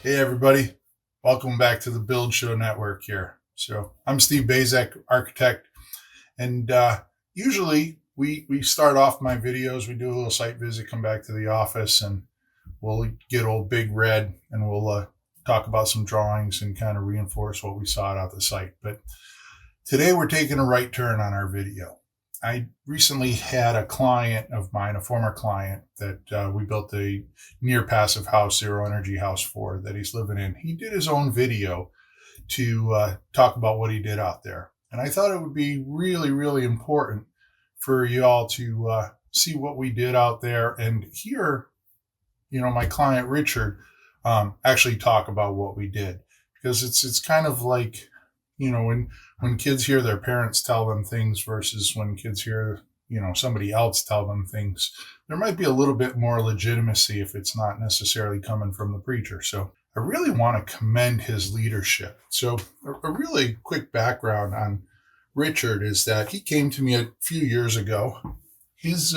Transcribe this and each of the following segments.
Hey, everybody. Welcome back to the Build Show Network here. So, I'm Steve Bazek, architect, and usually we start off my videos. We do a little site visit, come back to the office, and we'll get old Big Red and we'll talk about some drawings and kind of reinforce what we saw at the site. But today we're taking a right turn on our video. I recently had a client of mine, a former client, that we built a near passive house, zero energy house for that he's living in. He did his own video to talk about what he did out there. And I thought it would be really, really important for you all to see what we did out there and hear, my client Richard actually talk about what we did. Because it's kind of like, when kids hear their parents tell them things versus when kids hear, somebody else tell them things, there might be a little bit more legitimacy if it's not necessarily coming from the preacher. So I really want to commend his leadership. So a really quick background on Richard is that he came to me a few years ago. His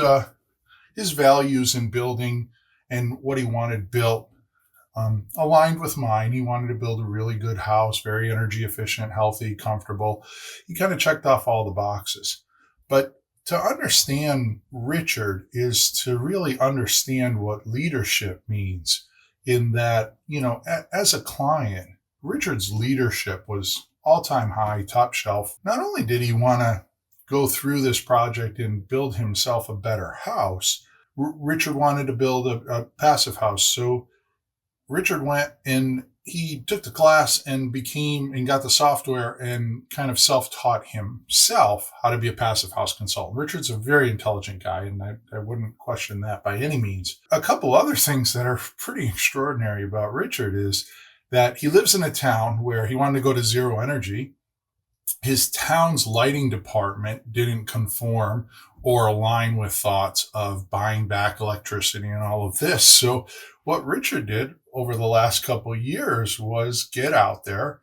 values in building and what he wanted built aligned with mine. He wanted to build a really good house, very energy efficient, healthy, comfortable. He kind of checked off all the boxes. But to understand Richard is to really understand what leadership means, in that, as a client, Richard's leadership was all time high, top shelf. Not only did he want to go through this project and build himself a better house, Richard wanted to build a passive house. So Richard went and he took the class and got the software and kind of self-taught himself how to be a passive house consultant. Richard's a very intelligent guy, and I wouldn't question that by any means. A couple other things that are pretty extraordinary about Richard is that he lives in a town where he wanted to go to zero energy. His town's lighting department didn't conform or align with thoughts of buying back electricity and all of this. So what Richard did over the last couple of years was get out there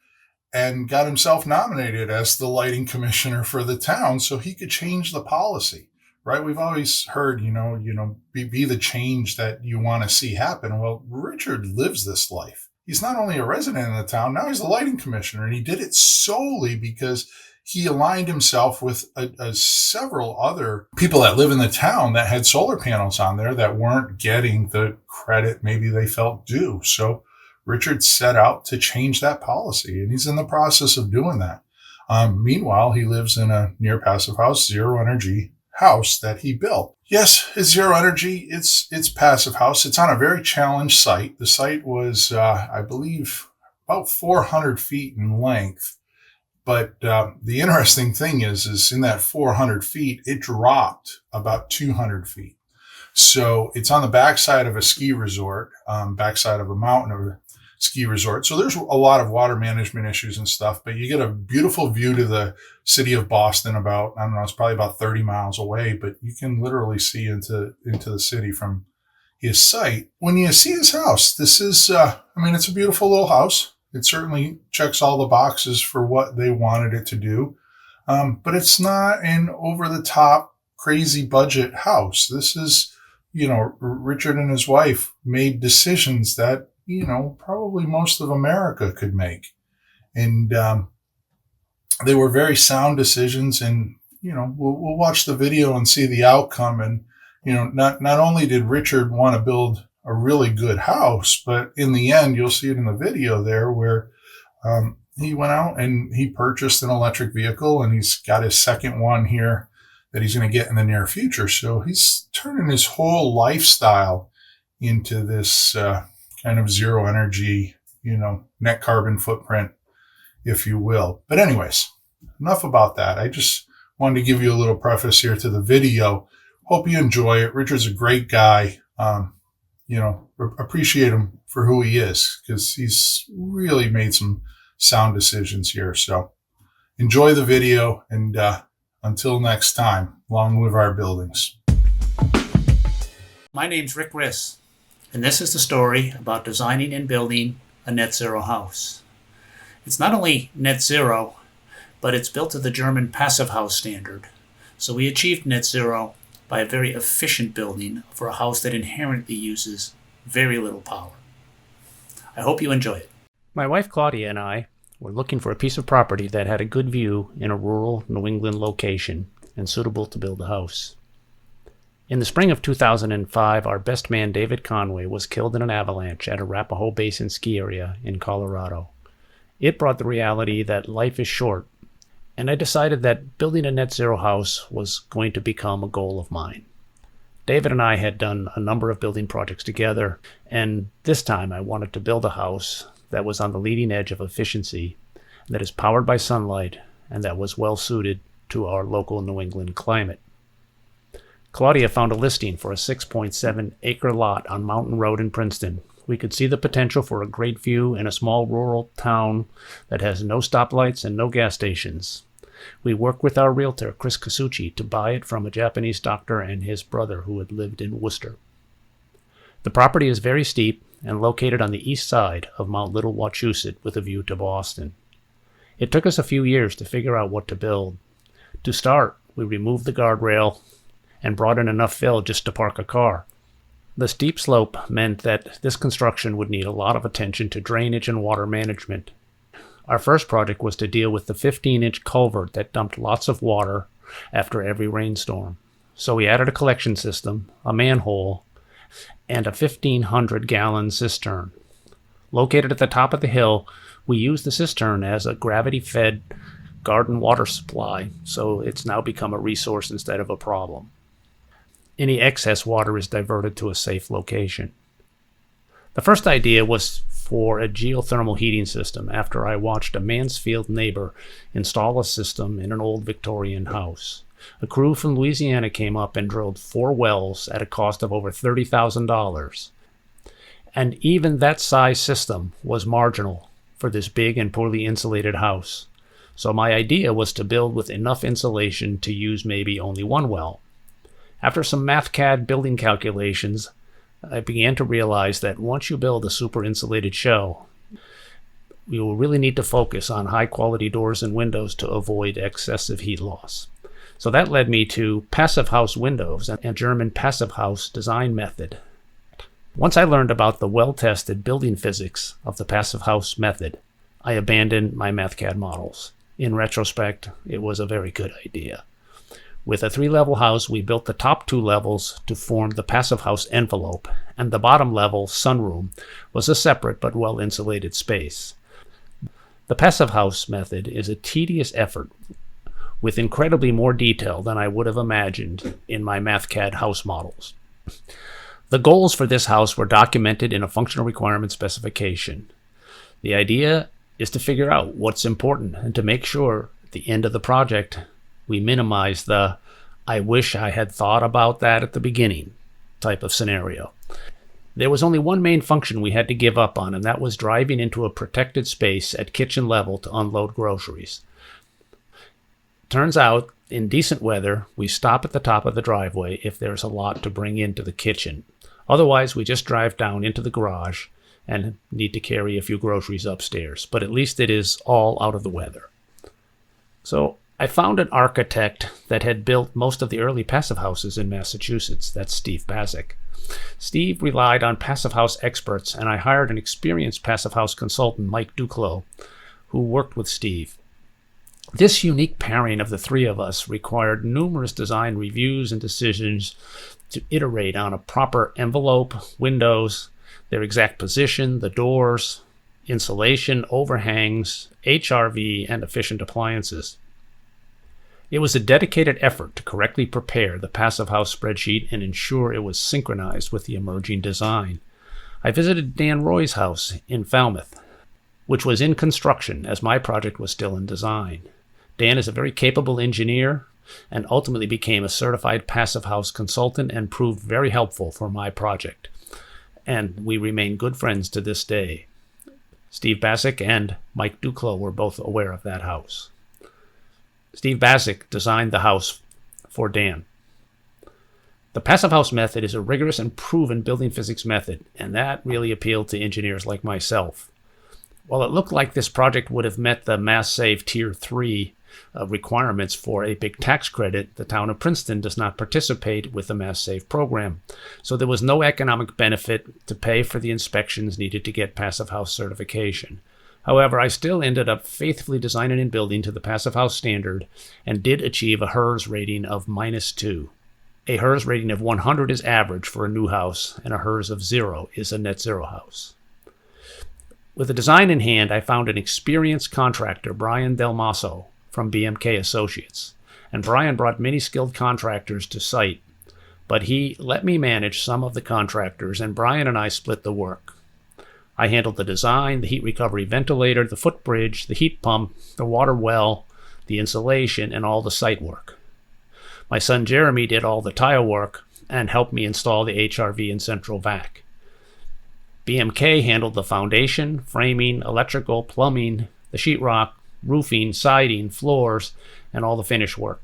and got himself nominated as the lighting commissioner for the town so he could change the policy. Right? We've always heard, be the change that you want to see happen. Well, Richard lives this life. He's not only a resident in the town, now he's the lighting commissioner, and he did it solely because he aligned himself with several other people that live in the town that had solar panels on there that weren't getting the credit maybe they felt due. So Richard set out to change that policy, and he's in the process of doing that. Meanwhile, he lives in a near passive house, zero energy house that he built. Yes, it's zero energy. It's passive house. It's on a very challenged site. The site was, I believe, about 400 feet in length. But the interesting thing is in that 400 feet, it dropped about 200 feet. So it's on the backside of a ski resort, backside of a mountain or ski resort. So there's a lot of water management issues and stuff, but you get a beautiful view to the city of Boston about, I don't know, it's probably about 30 miles away, but you can literally see into the city from his site. When you see his house, this is, it's a beautiful little house. It certainly checks all the boxes for what they wanted it to do. But it's not an over the top crazy budget house. This is, Richard and his wife made decisions that, probably most of America could make. And they were very sound decisions. And, we'll watch the video and see the outcome. And, not only did Richard want to build a really good house, but in the end, you'll see it in the video there where he went out and he purchased an electric vehicle, and he's got his second one here that he's going to get in the near future. So he's turning his whole lifestyle into this kind of zero energy, net carbon footprint, if you will. But anyways, enough about that. I just wanted to give you a little preface here to the video. Hope you enjoy it. Richard's a great guy. Appreciate him for who he is, because he's really made some sound decisions here. So enjoy the video, and until next time, long live our buildings. My name's Rick Riss, and this is the story about designing and building a net zero house. It's not only net zero, but it's built to the German passive house standard. So we achieved net zero by a very efficient building for a house that inherently uses very little power. I hope you enjoy it. My wife Claudia and I were looking for a piece of property that had a good view in a rural New England location and suitable to build a house. In the spring of 2005, our best man David Conway was killed in an avalanche at Arapahoe Basin ski area in Colorado. It brought the reality that life is short, and I decided that building a net zero house was going to become a goal of mine. David and I had done a number of building projects together, and this time I wanted to build a house that was on the leading edge of efficiency, that is powered by sunlight, and that was well suited to our local New England climate. Claudia found a listing for a 6.7-acre lot on Mountain Road in Princeton. We could see the potential for a great view in a small rural town that has no stoplights and no gas stations. We worked with our realtor, Chris Casucci, to buy it from a Japanese doctor and his brother who had lived in Worcester. The property is very steep and located on the east side of Mount Little Wachusett with a view to Boston. It took us a few years to figure out what to build. To start, we removed the guardrail and brought in enough fill just to park a car. The steep slope meant that this construction would need a lot of attention to drainage and water management. Our first project was to deal with the 15-inch culvert that dumped lots of water after every rainstorm. So we added a collection system, a manhole, and a 1,500-gallon cistern. Located at the top of the hill, we used the cistern as a gravity-fed garden water supply, so it's now become a resource instead of a problem. Any excess water is diverted to a safe location. The first idea was for a geothermal heating system after I watched a Mansfield neighbor install a system in an old Victorian house. A crew from Louisiana came up and drilled 4 wells at a cost of over $30,000. And even that size system was marginal for this big and poorly insulated house. So my idea was to build with enough insulation to use maybe only 1 well. After some MathCAD building calculations, I began to realize that once you build a super insulated shell, you will really need to focus on high quality doors and windows to avoid excessive heat loss. So that led me to Passive House Windows, a German passive house design method. Once I learned about the well-tested building physics of the passive house method, I abandoned my MathCAD models. In retrospect, it was a very good idea. With a 3-level house, we built the top 2 levels to form the passive house envelope, and the bottom level, sunroom, was a separate but well-insulated space. The passive house method is a tedious effort with incredibly more detail than I would have imagined in my MathCAD house models. The goals for this house were documented in a functional requirement specification. The idea is to figure out what's important and to make sure at the end of the project we minimize the "I wish I had thought about that at the beginning" type of scenario. There was only one main function we had to give up on, and that was driving into a protected space at kitchen level to unload groceries. Turns out, in decent weather, we stop at the top of the driveway if there's a lot to bring into the kitchen. Otherwise, we just drive down into the garage and need to carry a few groceries upstairs, but at least it is all out of the weather. So I found an architect that had built most of the early passive houses in Massachusetts. That's Steve Baczek. Steve relied on passive house experts, and I hired an experienced passive house consultant, Mike Duclos, who worked with Steve. This unique pairing of the 3 of us required numerous design reviews and decisions to iterate on a proper envelope, windows, their exact position, the doors, insulation, overhangs, HRV, and efficient appliances. It was a dedicated effort to correctly prepare the passive house spreadsheet and ensure it was synchronized with the emerging design. I visited Dan Roy's house in Falmouth, which was in construction as my project was still in design. Dan is a very capable engineer and ultimately became a certified passive house consultant and proved very helpful for my project. And we remain good friends to this day. Steve Baczek and Mike Duclos were both aware of that house. Steve Baczek designed the house for Dan. The passive house method is a rigorous and proven building physics method, and that really appealed to engineers like myself. While it looked like this project would have met the Mass Save Tier 3 requirements for a big tax credit, the town of Princeton does not participate with the Mass Save program. So there was no economic benefit to pay for the inspections needed to get Passive House certification. However, I still ended up faithfully designing and building to the Passive House standard and did achieve a HERS rating of -2. A HERS rating of 100 is average for a new house, and a HERS of 0 is a net zero house. With the design in hand, I found an experienced contractor, Brian Del Maso, from BMK Associates. And Brian brought many skilled contractors to site, but he let me manage some of the contractors, and Brian and I split the work. I handled the design, the heat recovery ventilator, the footbridge, the heat pump, the water well, the insulation, and all the site work. My son Jeremy did all the tile work and helped me install the HRV and central vac. BMK handled the foundation, framing, electrical, plumbing, the sheetrock, roofing, siding, floors, and all the finish work.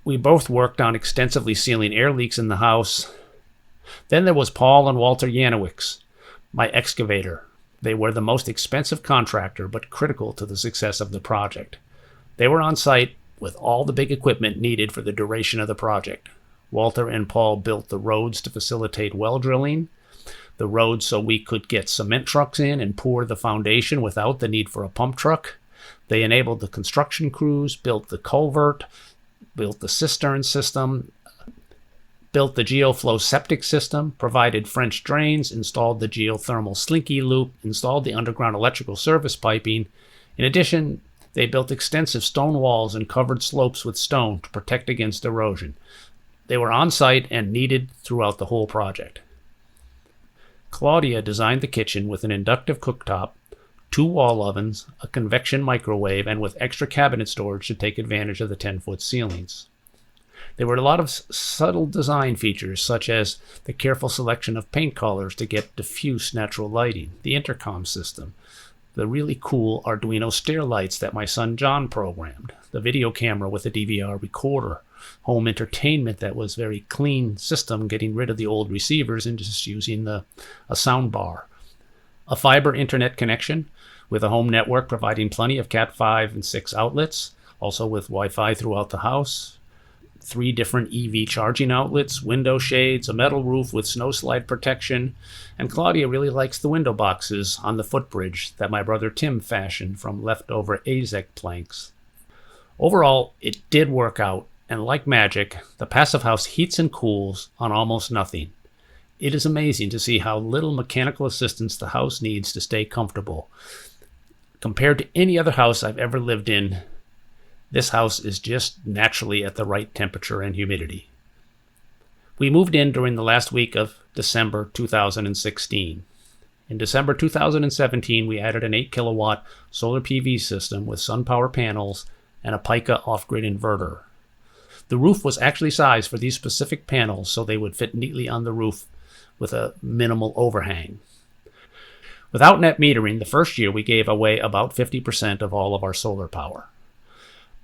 We both worked on extensively sealing air leaks in the house. Then there was Paul and Walter Yanowicz, my excavator. They were the most expensive contractor, but critical to the success of the project. They were on site with all the big equipment needed for the duration of the project. Walter and Paul built the roads to facilitate well drilling, the roads so we could get cement trucks in and pour the foundation without the need for a pump truck. They enabled the construction crews, built the culvert, built the cistern system, built the GeoFlow septic system, provided French drains, installed the geothermal slinky loop, installed the underground electrical service piping. In addition, they built extensive stone walls and covered slopes with stone to protect against erosion. They were on site and needed throughout the whole project. Claudia designed the kitchen with an inductive cooktop, 2 wall ovens, a convection microwave, and with extra cabinet storage to take advantage of the 10-foot ceilings. There were a lot of subtle design features, such as the careful selection of paint colors to get diffuse natural lighting, the intercom system, the really cool Arduino stair lights that my son John programmed, the video camera with a DVR recorder, home entertainment that was very clean system, getting rid of the old receivers and just using a sound bar, a fiber internet connection with a home network providing plenty of Cat 5 and 6 outlets, also with Wi-Fi throughout the house, 3 different EV charging outlets, window shades, a metal roof with snow slide protection, and Claudia really likes the window boxes on the footbridge that my brother Tim fashioned from leftover AZEK planks. Overall, it did work out, and like magic, the Passive House heats and cools on almost nothing. It is amazing to see how little mechanical assistance the house needs to stay comfortable. Compared to any other house I've ever lived in, this house is just naturally at the right temperature and humidity. We moved in during the last week of December 2016. In December 2017, we added an 8-kilowatt solar PV system with SunPower panels and a Pika off-grid inverter. The roof was actually sized for these specific panels so they would fit neatly on the roof with a minimal overhang. Without net metering, the first year we gave away about 50% of all of our solar power.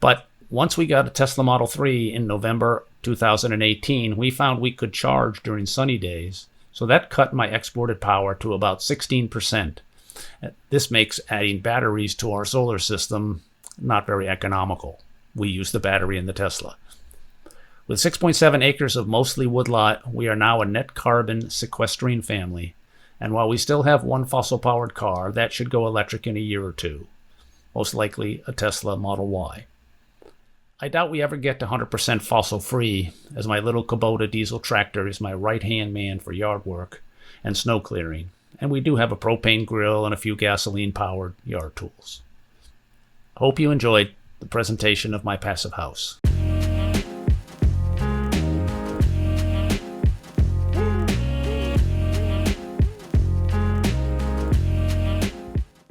But once we got a Tesla Model 3 in November 2018, we found we could charge during sunny days, so that cut my exported power to about 16%. This makes adding batteries to our solar system not very economical. We use the battery in the Tesla. With 6.7 acres of mostly woodlot, we are now a net carbon sequestering family, and while we still have 1 fossil-powered car, that should go electric in a year or 2, most likely a Tesla Model Y. I doubt we ever get to 100% fossil-free, as my little Kubota diesel tractor is my right-hand man for yard work and snow clearing, and we do have a propane grill and a few gasoline-powered yard tools. I hope you enjoyed the presentation of my Passive House.